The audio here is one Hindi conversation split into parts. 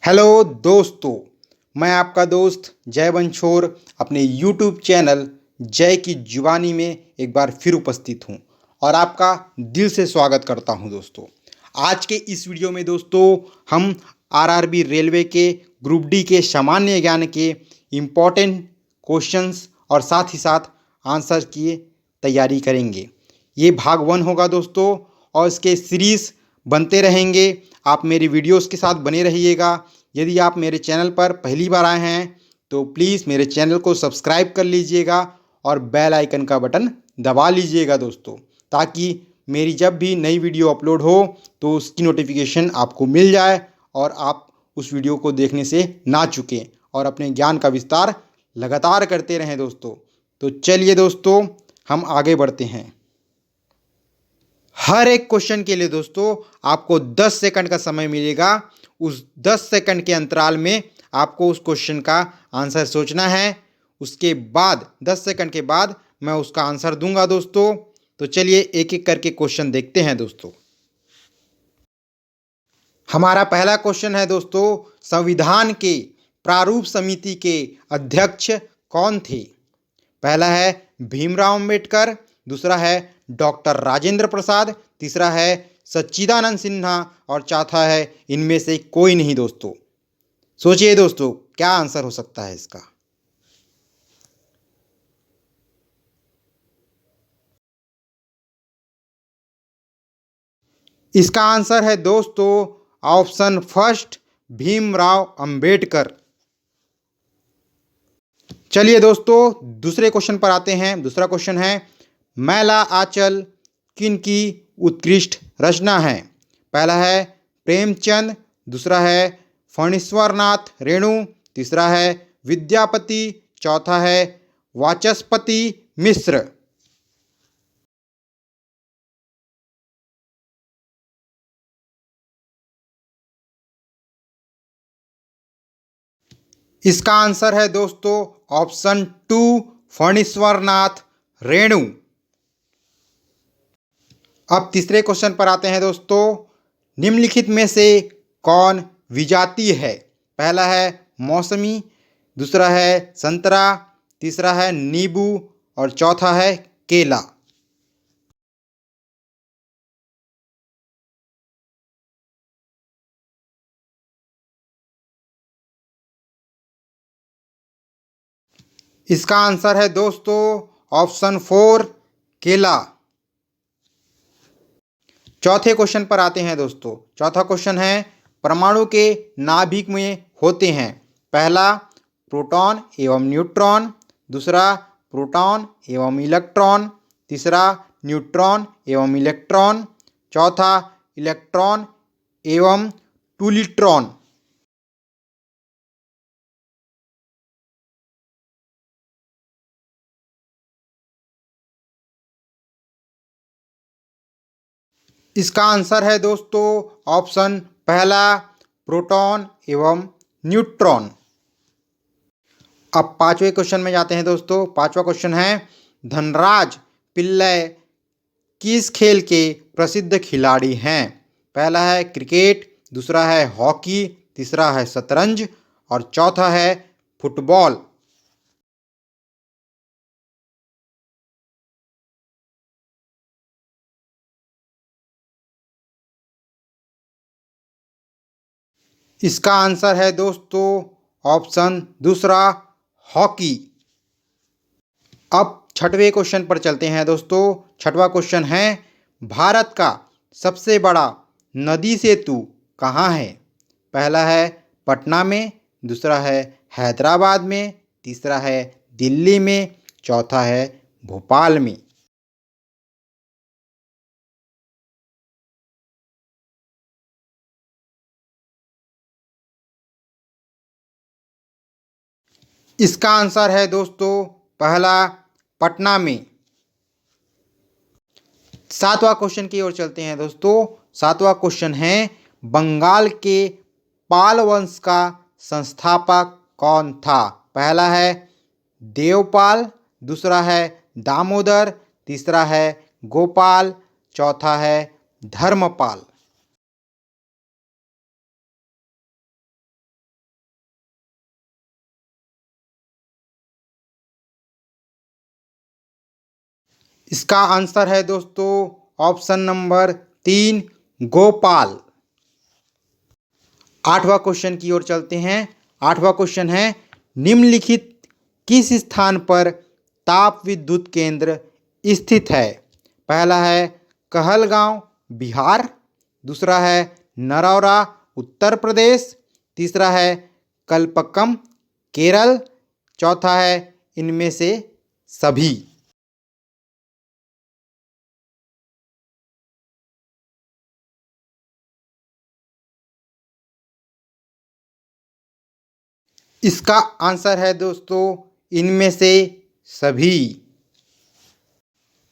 हेलो दोस्तों, मैं आपका दोस्त जय बंछोर अपने यूट्यूब चैनल जय की जुबानी में एक बार फिर उपस्थित हूं और आपका दिल से स्वागत करता हूं दोस्तों। आज के इस वीडियो में दोस्तों हम आरआरबी रेलवे के ग्रुप डी के सामान्य ज्ञान के इम्पोर्टेंट क्वेश्चंस और साथ ही साथ आंसर की तैयारी करेंगे। ये भाग 1 होगा दोस्तों और इसके सीरीज़ बनते रहेंगे। आप मेरी वीडियोस के साथ बने रहिएगा। यदि आप मेरे चैनल पर पहली बार आए हैं तो प्लीज़ मेरे चैनल को सब्सक्राइब कर लीजिएगा और बेल आइकन का बटन दबा लीजिएगा दोस्तों, ताकि मेरी जब भी नई वीडियो अपलोड हो तो उसकी नोटिफिकेशन आपको मिल जाए और आप उस वीडियो को देखने से ना चूकें और अपने ज्ञान का विस्तार लगातार करते रहें दोस्तों। तो चलिए दोस्तों, हम आगे बढ़ते हैं। हर एक क्वेश्चन के लिए दोस्तों आपको 10 सेकंड का समय मिलेगा। उस 10 सेकंड के अंतराल में आपको उस क्वेश्चन का आंसर सोचना है। उसके बाद 10 सेकंड के बाद मैं उसका आंसर दूंगा दोस्तों। तो चलिए एक एक करके क्वेश्चन देखते हैं दोस्तों। हमारा पहला क्वेश्चन है दोस्तों, संविधान के प्रारूप समिति के अध्यक्ष कौन थे? पहला है भीमराव अंबेडकर, दूसरा है डॉक्टर राजेंद्र प्रसाद, तीसरा है सच्चिदानंद सिन्हा और चौथा है इनमें से कोई नहीं दोस्तों। सोचिए दोस्तों, क्या आंसर हो सकता है इसका? इसका आंसर है दोस्तों ऑप्शन फर्स्ट, भीमराव अंबेडकर। चलिए दोस्तों दूसरे क्वेश्चन पर आते हैं। दूसरा क्वेश्चन है, मैला आंचल किन की उत्कृष्ट रचना है? पहला है प्रेमचंद, दूसरा है फणीश्वरनाथ रेणु, तीसरा है विद्यापति, चौथा है वाचस्पति मिश्र। इसका आंसर है दोस्तों ऑप्शन 2, फणीश्वरनाथ रेणु। अब तीसरे क्वेश्चन पर आते हैं दोस्तों। निम्नलिखित में से कौन विजातीय है? पहला है मौसमी, दूसरा है संतरा, तीसरा है नींबू और चौथा है केला। इसका आंसर है दोस्तों ऑप्शन 4, केला। चौथे क्वेश्चन पर आते हैं दोस्तों। चौथा क्वेश्चन है, परमाणु के नाभिक में होते हैं पहला प्रोटॉन एवं न्यूट्रॉन, दूसरा प्रोटॉन एवं इलेक्ट्रॉन, तीसरा न्यूट्रॉन एवं इलेक्ट्रॉन, चौथा इलेक्ट्रॉन एवं टूलिट्रॉन। इसका आंसर है दोस्तों ऑप्शन पहला, प्रोटॉन एवं न्यूट्रॉन। अब पांचवें क्वेश्चन में जाते हैं दोस्तों। पांचवा क्वेश्चन है, धनराज पिल्लई किस खेल के प्रसिद्ध खिलाड़ी हैं? पहला है क्रिकेट, दूसरा है हॉकी, तीसरा है शतरंज और चौथा है फुटबॉल। इसका आंसर है दोस्तों ऑप्शन दूसरा, हॉकी। अब छठवें क्वेश्चन पर चलते हैं दोस्तों। छठवां क्वेश्चन है, भारत का सबसे बड़ा नदी सेतु कहाँ है? पहला है पटना में, दूसरा है हैदराबाद में, तीसरा है दिल्ली में, चौथा है भोपाल में। इसका आंसर है दोस्तों पहला, पटना में। सातवां क्वेश्चन की ओर चलते हैं दोस्तों। सातवां क्वेश्चन है, बंगाल के पाल वंश का संस्थापक कौन था? पहला है देवपाल, दूसरा है दामोदर, तीसरा है गोपाल, चौथा है धर्मपाल। इसका आंसर है दोस्तों ऑप्शन नंबर 3, भोपाल। 8वां क्वेश्चन की ओर चलते हैं। 8वां क्वेश्चन है, निम्नलिखित किस स्थान पर ताप विद्युत केंद्र स्थित है? पहला है कहलगांव, बिहार। दूसरा है नरौरा, उत्तर प्रदेश। तीसरा है कल्पक्कम, केरल। चौथा है इनमें से सभी। इसका आंसर है दोस्तों इनमें से सभी।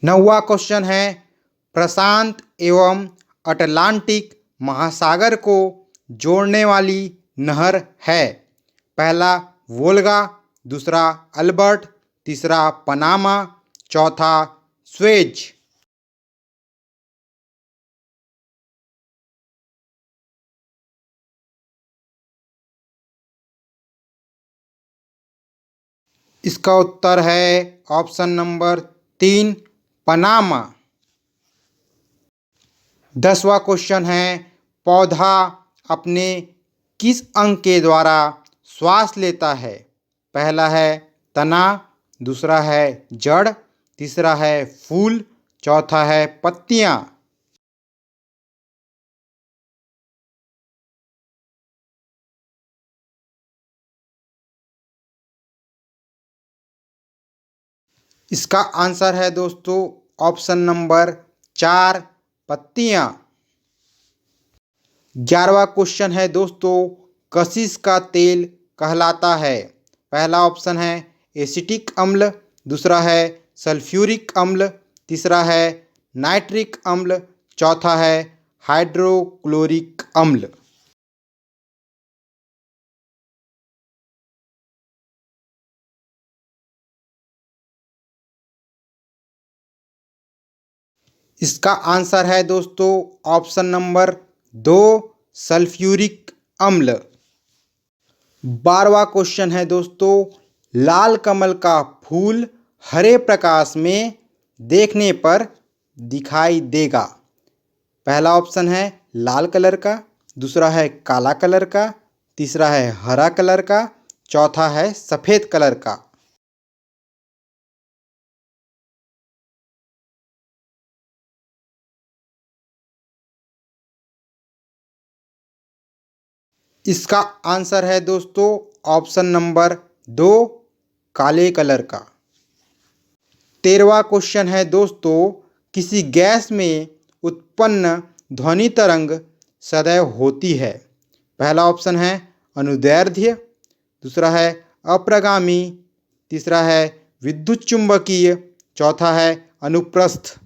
9वां क्वेश्चन है, प्रशांत एवं अटलांटिक महासागर को जोड़ने वाली नहर है? पहला वोल्गा, दूसरा अल्बर्ट, तीसरा पनामा, चौथा स्वेज। इसका उत्तर है ऑप्शन नंबर 3, पनामा। 10वां क्वेश्चन है, पौधा अपने किस अंग के द्वारा श्वास लेता है? पहला है तना, दूसरा है जड़, तीसरा है फूल, चौथा है पत्तियां। इसका आंसर है दोस्तों ऑप्शन नंबर 4, पत्तियां। 11वां क्वेश्चन है दोस्तों, कशिश का तेल कहलाता है? पहला ऑप्शन है एसिटिक अम्ल, दूसरा है सल्फ्यूरिक अम्ल, तीसरा है नाइट्रिक अम्ल, चौथा है हाइड्रोक्लोरिक अम्ल। इसका आंसर है दोस्तों ऑप्शन नंबर 2, सल्फ्यूरिक अम्ल। 12वां क्वेश्चन है दोस्तों, लाल कमल का फूल हरे प्रकाश में देखने पर दिखाई देगा? पहला ऑप्शन है लाल कलर का, दूसरा है काला कलर का, तीसरा है हरा कलर का, चौथा है सफ़ेद कलर का। इसका आंसर है दोस्तों ऑप्शन नंबर 2, काले कलर का। 13वां क्वेश्चन है दोस्तों, किसी गैस में उत्पन्न ध्वनि तरंग सदैव होती है? पहला ऑप्शन है अनुदैर्ध्य, दूसरा है अप्रगामी, तीसरा है विद्युत चुंबकीय, चौथा है अनुप्रस्थ।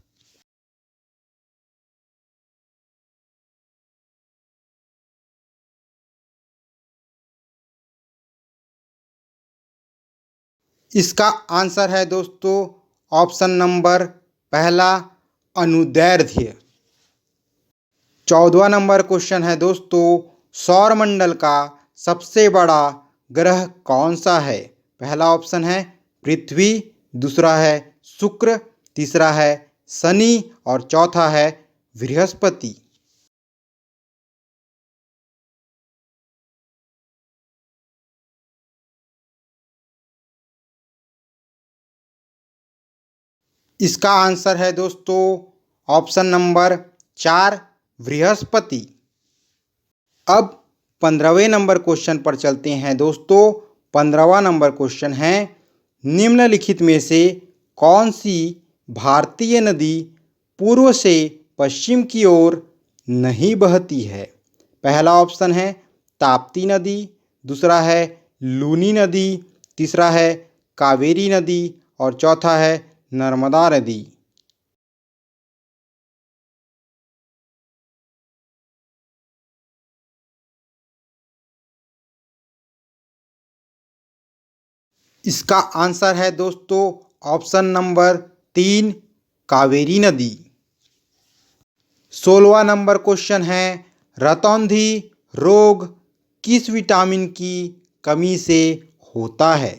इसका आंसर है दोस्तों ऑप्शन नंबर पहला, अनुदैर्ध्य। 14वां नंबर क्वेश्चन है दोस्तों, सौरमंडल का सबसे बड़ा ग्रह कौन सा है? पहला ऑप्शन है पृथ्वी, दूसरा है शुक्र, तीसरा है शनि और चौथा है बृहस्पति। इसका आंसर है दोस्तों ऑप्शन नंबर 4, बृहस्पति। अब 15वें नंबर क्वेश्चन पर चलते हैं दोस्तों। 15वां नंबर क्वेश्चन है, निम्नलिखित में से कौन सी भारतीय नदी पूर्व से पश्चिम की ओर नहीं बहती है? पहला ऑप्शन है ताप्ती नदी, दूसरा है लूनी नदी, तीसरा है कावेरी नदी और चौथा है नर्मदा नदी। इसका आंसर है दोस्तों ऑप्शन नंबर 3, कावेरी नदी। 16वां नंबर क्वेश्चन है, रतौंधी रोग किस विटामिन की कमी से होता है?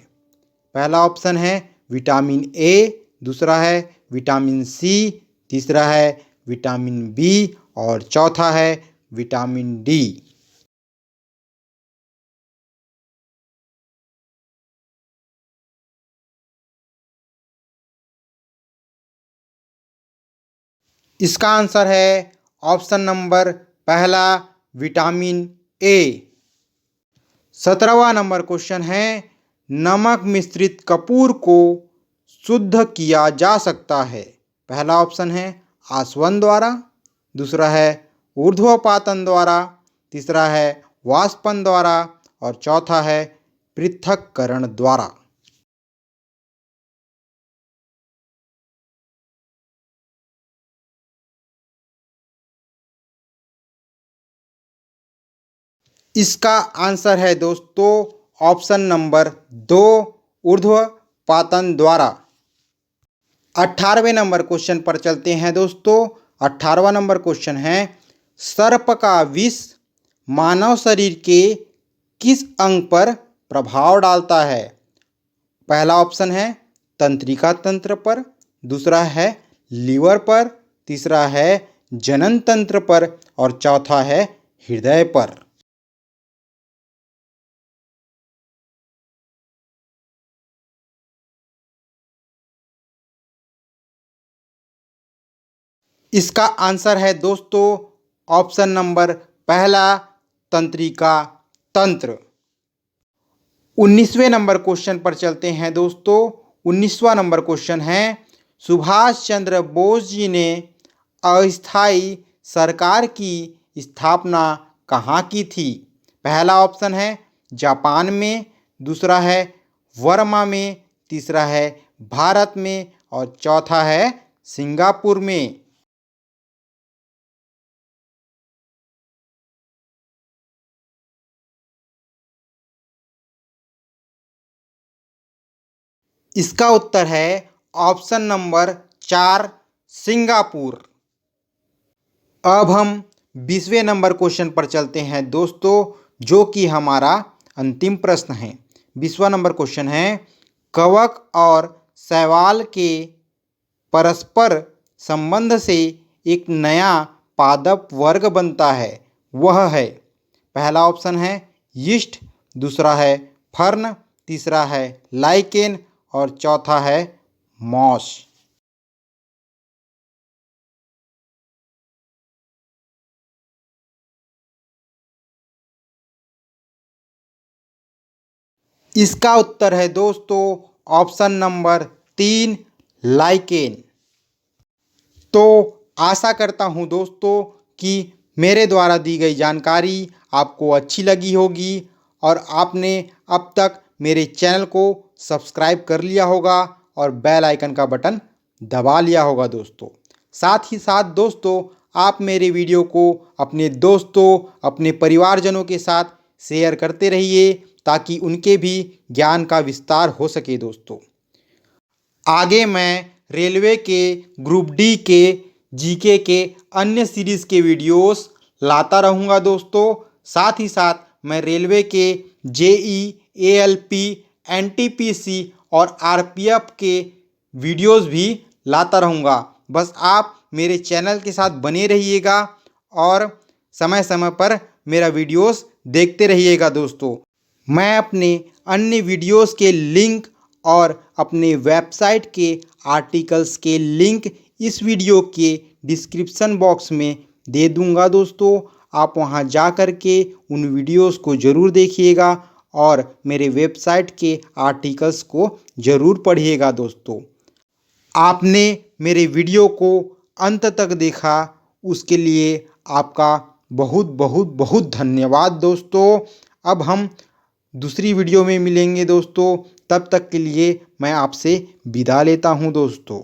पहला ऑप्शन है विटामिन ए, दूसरा है विटामिन सी, तीसरा है विटामिन बी और चौथा है विटामिन डी। इसका आंसर है ऑप्शन नंबर पहला विटामिन ए। 17वां नंबर क्वेश्चन है, नमक मिश्रित कपूर को शुद्ध किया जा सकता है। पहला ऑप्शन है आसवन द्वारा, दूसरा है ऊर्ध्वपातन द्वारा, तीसरा है वाष्पन द्वारा और चौथा है पृथक्करण द्वारा। इसका आंसर है दोस्तों ऑप्शन नंबर 2 ऊर्ध्वपातन द्वारा। 18वें नंबर क्वेश्चन पर चलते हैं दोस्तों। 18वां नंबर क्वेश्चन है, सर्प का विष मानव शरीर के किस अंग पर प्रभाव डालता है। पहला ऑप्शन है तंत्रिका तंत्र पर, दूसरा है लीवर पर, तीसरा है जनन तंत्र पर और चौथा है हृदय पर। इसका आंसर है दोस्तों ऑप्शन नंबर पहला तंत्रिका तंत्र। 19वें नंबर क्वेश्चन पर चलते हैं दोस्तों। 19वां नंबर क्वेश्चन है, सुभाष चंद्र बोस जी ने अस्थायी सरकार की स्थापना कहाँ की थी। पहला ऑप्शन है जापान में, दूसरा है बर्मा में, तीसरा है भारत में और चौथा है सिंगापुर में। इसका उत्तर है ऑप्शन नंबर 4 सिंगापुर। अब हम 20वें नंबर क्वेश्चन पर चलते हैं दोस्तों, जो कि हमारा अंतिम प्रश्न है। 20वां नंबर क्वेश्चन है, कवक और शैवाल के परस्पर संबंध से एक नया पादप वर्ग बनता है, वह है। पहला ऑप्शन है यीस्ट, दूसरा है फर्न, तीसरा है लाइकेन और चौथा है मॉस। इसका उत्तर है दोस्तों ऑप्शन नंबर 3 लाइकेन। तो आशा करता हूँ दोस्तों कि मेरे द्वारा दी गई जानकारी आपको अच्छी लगी होगी और आपने अब तक मेरे चैनल को सब्सक्राइब कर लिया होगा और बेल आइकन का बटन दबा लिया होगा दोस्तों। साथ ही साथ दोस्तों, आप मेरे वीडियो को अपने दोस्तों, अपने परिवारजनों के साथ शेयर करते रहिए ताकि उनके भी ज्ञान का विस्तार हो सके दोस्तों। आगे मैं रेलवे के ग्रुप डी के जीके के अन्य सीरीज़ के वीडियोस लाता रहूँगा दोस्तों। साथ ही साथ मैं रेलवे के जेई, एएलपी, एनटीपीसी और आरपीएफ के वीडियोस भी लाता रहूँगा। बस आप मेरे चैनल के साथ बने रहिएगा और समय समय पर मेरा वीडियोस देखते रहिएगा दोस्तों। मैं अपने अन्य वीडियोस के लिंक और अपने वेबसाइट के आर्टिकल्स के लिंक इस वीडियो के डिस्क्रिप्शन बॉक्स में दे दूंगा दोस्तों। आप वहां जा कर के उन वीडियोस को ज़रूर देखिएगा और मेरे वेबसाइट के आर्टिकल्स को ज़रूर पढ़िएगा दोस्तों। आपने मेरे वीडियो को अंत तक देखा, उसके लिए आपका बहुत बहुत बहुत धन्यवाद दोस्तों। अब हम दूसरी वीडियो में मिलेंगे दोस्तों, तब तक के लिए मैं आपसे विदा लेता हूं दोस्तों।